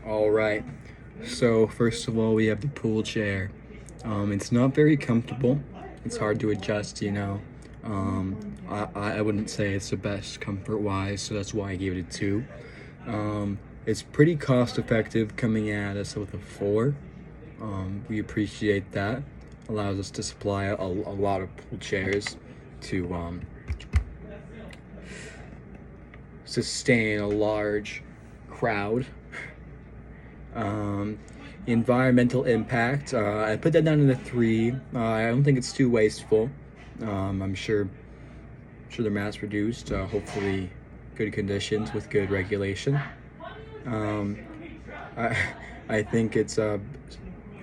All right. So first of all, we have the pool chair. It's not very comfortable. It's hard to adjust, you know. I wouldn't say it's the best comfort wise, so that's why I gave it a two. It's pretty cost effective coming at us with a four. We appreciate that. Allows us to supply a lot of pool chairs to sustain a large crowd. Um, Environmental impact, I put that down in a three. I don't think it's too wasteful. I'm sure they're mass produced. Hopefully, good conditions with good regulation. Um, I, I think it's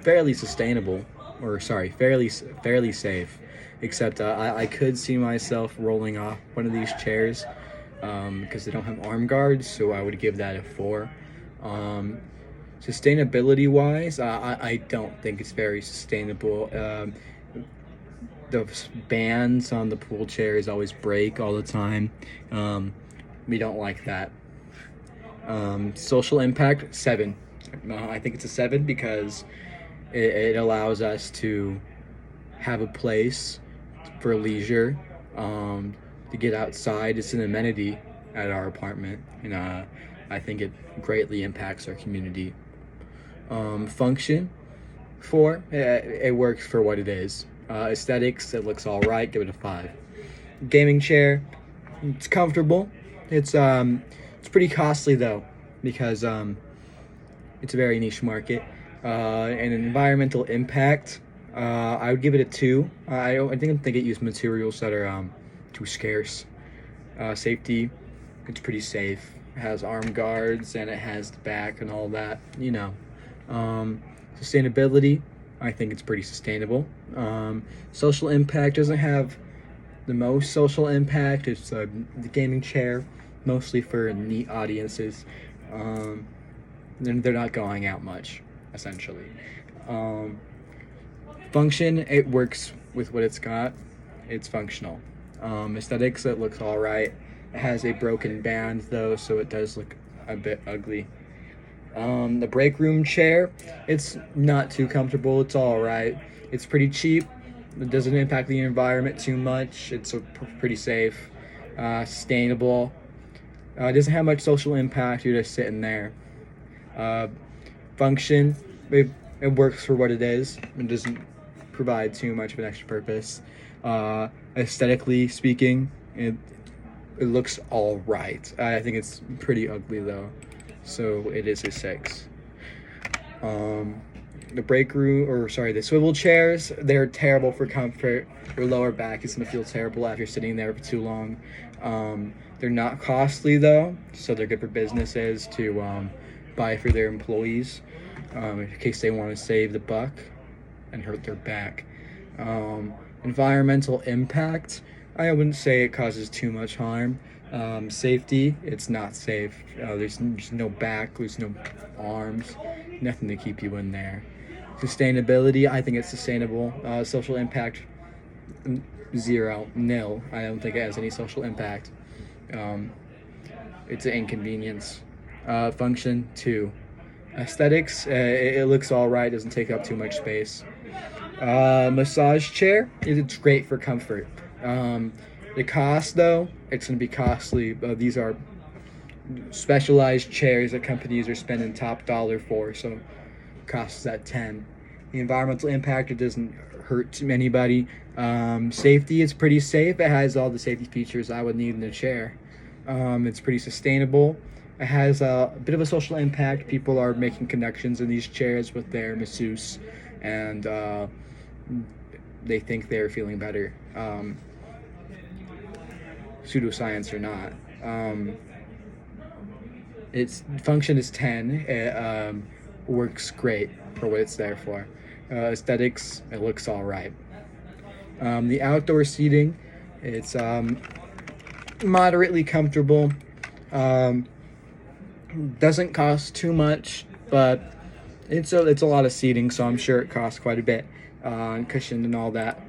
fairly sustainable, or sorry, fairly safe. Except I could see myself rolling off one of these chairs because they don't have arm guards, so I would give that a four. Um, Sustainability wise, I don't think it's very sustainable. The bands on the pool chairs always break all the time. We don't like that. Social impact, seven. I think it's a seven because it allows us to have a place for leisure, to get outside. It's an amenity at our apartment, and I think it greatly impacts our community. Function, four. It works for what it is. Aesthetics, it looks all right. Give it a five. Gaming chair, it's comfortable. It's pretty costly though because it's a very niche market. And an environmental impact, I would give it a two. I think it used materials that are too scarce. Safety, it's pretty safe. It has arm guards and it has the back and all that. You know. Sustainability, I think it's pretty sustainable. Social impact doesn't have the most social impact. It's the gaming chair, mostly for neat audiences. They're not going out much, essentially. Function, it works with what it's got. It's functional. Aesthetics, it looks all right. It has a broken band though, so it does look a bit ugly. The break room chair, it's not too comfortable. It's all right. It's pretty cheap. It doesn't impact the environment too much. It's pretty safe, sustainable. It doesn't have much social impact. You're just sitting there. Uh, Function, it works for what it is. It doesn't provide too much of an extra purpose. Aesthetically speaking, it looks all right. I think it's pretty ugly though, so it is a six. The break room, or sorry, the swivel chairs, they're terrible for comfort. Your lower back is gonna feel terrible after sitting there for too long. They're not costly though, so they're good for businesses to buy for their employees, in case they want to save the buck and hurt their back. Environmental impact, I wouldn't say it causes too much harm. Safety, it's not safe. There's no back, there's no arms, nothing to keep you in there. Sustainability, I think it's sustainable. Social impact, zero, nil. I don't think it has any social impact. It's an inconvenience. Function, two. Aesthetics, it looks all right, doesn't take up too much space. Massage chair, it's great for comfort. The cost, though, it's going to be costly. These are specialized chairs that companies are spending top dollar for, so costs at 10. The environmental impact, it doesn't hurt anybody. Safety, it's pretty safe. It has all the safety features I would need in a chair. It's pretty sustainable. It has a bit of a social impact. People are making connections in these chairs with their masseuse, and they think they're feeling better. Pseudoscience or not. Its function is 10. It works great for what it's there for. Aesthetics, it looks all right. The outdoor seating, it's moderately comfortable. Doesn't cost too much, but it's a lot of seating, so I'm sure it costs quite a bit, and cushion and all that.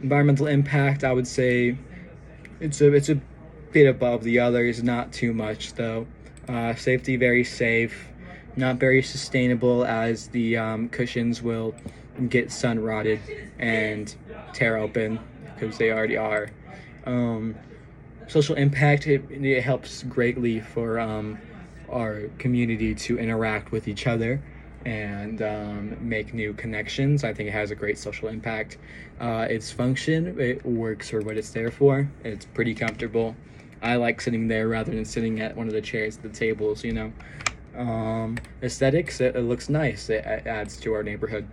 Environmental impact, I would say it's a bit above the others, not too much though. Safety, very safe. Not very sustainable, as the cushions will get sun rotted and tear open, because they already are. Um, Social impact, it helps greatly for our community to interact with each other and make new connections. I think it has a great social impact. Its function, it works for what it's there for. It's pretty comfortable. I like sitting there rather than sitting at one of the chairs at the tables, you know. Aesthetics, it looks nice. It adds to our neighborhood.